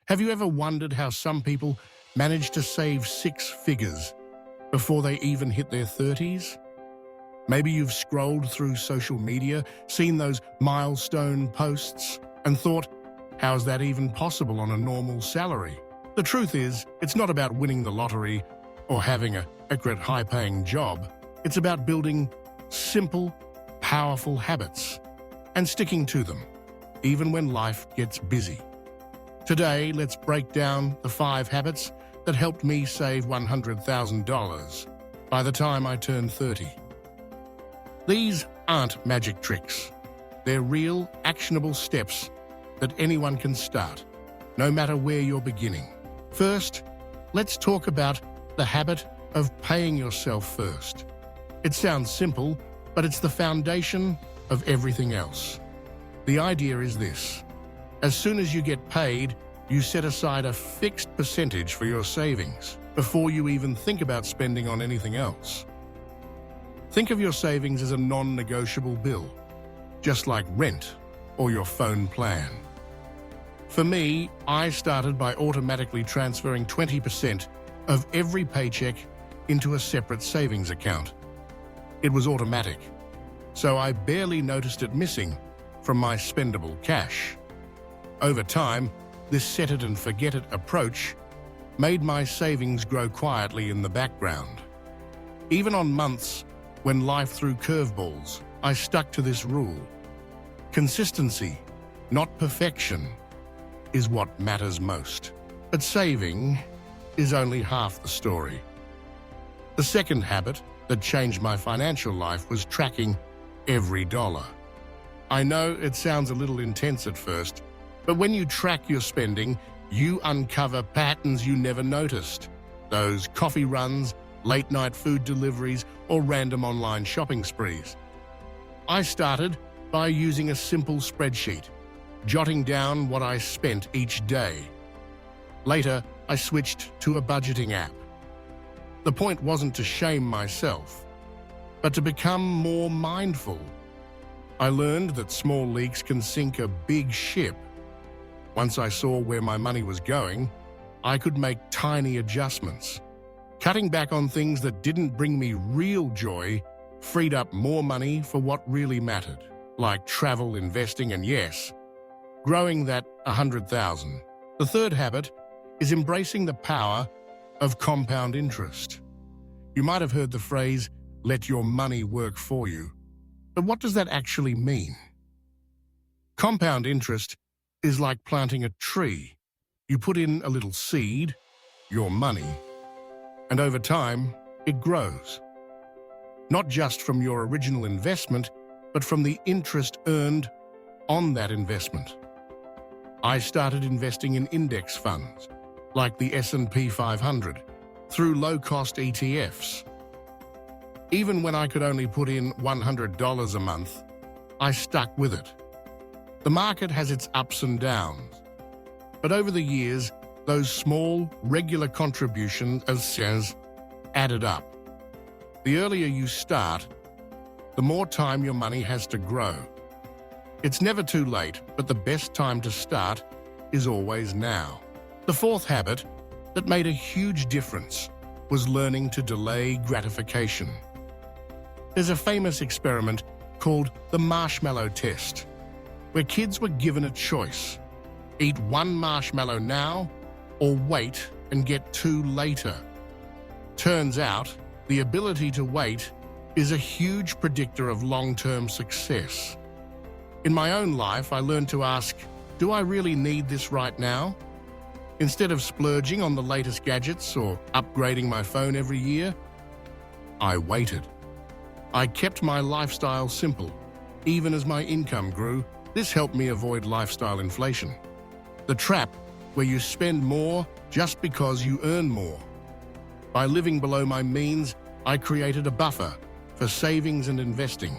Have you ever wondered how some people manage to save six figures before they even hit their 30s? Maybe you've scrolled through social media, seen those milestone posts, and thought, how is that even possible on a normal salary? The truth is, it's not about winning the lottery or having a accurate high-paying job. It's about building simple, powerful habits and sticking to them, even when life gets busy. Today, let's break down the 5 habits that helped me save $100,000 by the time I turned 30. These aren't magic tricks. They're real, actionable steps that anyone can start, no matter where you're beginning. First, let's talk about the habit of paying yourself first. It sounds simple, but it's the foundation of everything else. The idea is this: as soon as you get paid, you set aside a fixed percentage for your savings before you even think about spending on anything else. Think of your savings as a non-negotiable bill, just like rent or your phone plan. For me, I started by automatically transferring 20% of every paycheck into a separate savings account. It was automatic, so I barely noticed it missing from my spendable cash. Over time, this set-it-and-forget-it approach made my savings grow quietly in the background. Even on months when life threw curveballs, I stuck to this rule. Consistency, not perfection, is what matters most. But saving is only half the story. The second habit that changed my financial life was tracking every dollar. I know it sounds a little intense at first, but when you track your spending, you uncover patterns you never noticed. Those coffee runs, late-night food deliveries, or random online shopping sprees. I started by using a simple spreadsheet, jotting down what I spent each day. Later, I switched to a budgeting app. The point wasn't to shame myself, but to become more mindful. I learned that small leaks can sink a big ship. Once I saw where my money was going, I could make tiny adjustments. Cutting back on things that didn't bring me real joy freed up more money for what really mattered, like travel, investing, and yes, growing that 100,000. The third habit is embracing the power of compound interest. You might have heard the phrase, let your money work for you. But what does that actually mean? Compound interest is like planting a tree. You put in a little seed, your money, and over time, it grows. Not just from your original investment, but from the interest earned on that investment. I started investing in index funds, like the S&P 500, through low-cost ETFs. Even when I could only put in $100 a month, I stuck with it. The market has its ups and downs, but over the years, those small, regular contributions added up. The earlier you start, the more time your money has to grow. It's never too late, but the best time to start is always now. The fourth habit that made a huge difference was learning to delay gratification. There's a famous experiment called the marshmallow test, where kids were given a choice: eat 1 marshmallow now or wait and get 2 later. Turns out, the ability to wait is a huge predictor of long-term success. In my own life, I learned to ask, do I really need this right now? Instead of splurging on the latest gadgets or upgrading my phone every year, I waited. I kept my lifestyle simple. Even as my income grew, this helped me avoid lifestyle inflation. The trap where you spend more just because you earn more. By living below my means, I created a buffer for savings and investing,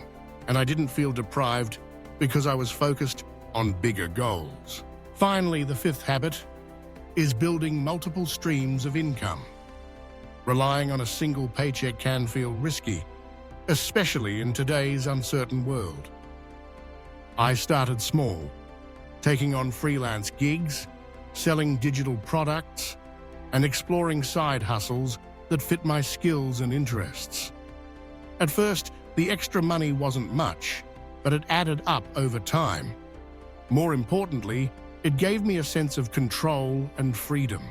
and I didn't feel deprived because I was focused on bigger goals. Finally, the fifth habit is building multiple streams of income. Relying on a single paycheck can feel risky, especially in today's uncertain world. I started small, taking on freelance gigs, selling digital products, and exploring side hustles that fit my skills and interests. At first, the extra money wasn't much, but it added up over time. More importantly, it gave me a sense of control and freedom.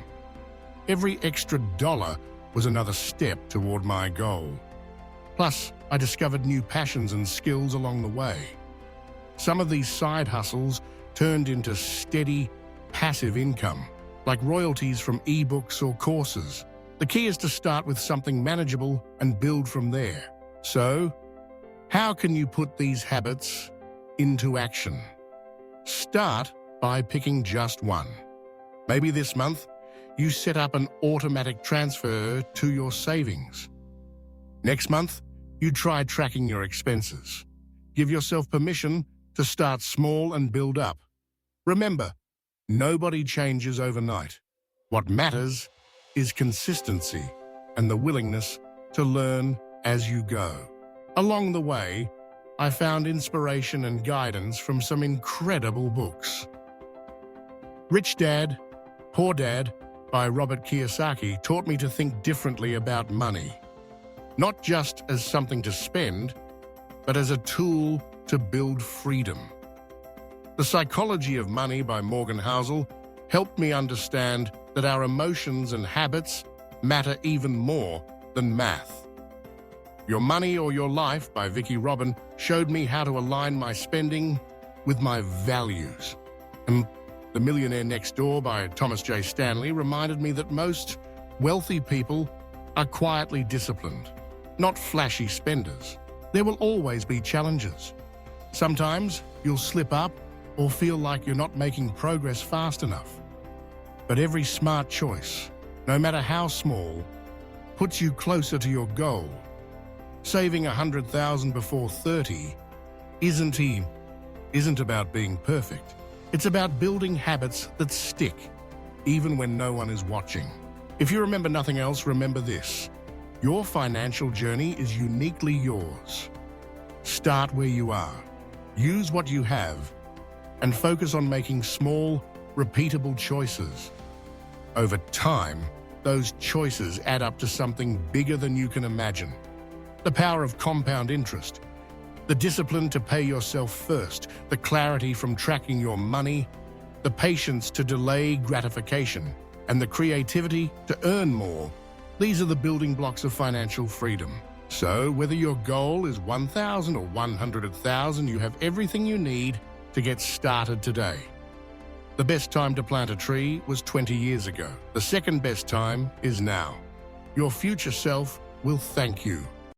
Every extra dollar was another step toward my goal. Plus, I discovered new passions and skills along the way. Some of these side hustles turned into steady, passive income, like royalties from ebooks or courses. The key is to start with something manageable and build from there. So, how can you put these habits into action? Start by picking just one. Maybe this month, you set up an automatic transfer to your savings. Next month, you try tracking your expenses. Give yourself permission to start small and build up. Remember, nobody changes overnight. What matters is consistency and the willingness to learn as you go. Along the way, I found inspiration and guidance from some incredible books. Rich Dad, Poor Dad by Robert Kiyosaki taught me to think differently about money, not just as something to spend, but as a tool to build freedom. The Psychology of Money by Morgan Housel helped me understand that our emotions and habits matter even more than math. Your Money or Your Life by Vicki Robin showed me how to align my spending with my values. And The Millionaire Next Door by Thomas J. Stanley reminded me that most wealthy people are quietly disciplined, not flashy spenders. There will always be challenges. Sometimes you'll slip up or feel like you're not making progress fast enough. But every smart choice, no matter how small, puts you closer to your goal. Saving $100,000 before 30 isn't about being perfect. It's about building habits that stick, even when no one is watching. If you remember nothing else, remember this: your financial journey is uniquely yours. Start where you are, use what you have, and focus on making small, repeatable choices. Over time, those choices add up to something bigger than you can imagine. The power of compound interest, the discipline to pay yourself first, the clarity from tracking your money, the patience to delay gratification, and the creativity to earn more. These are the building blocks of financial freedom. So, whether your goal is 1,000 or 100,000, you have everything you need to get started today. The best time to plant a tree was 20 years ago. The second best time is now. Your future self will thank you.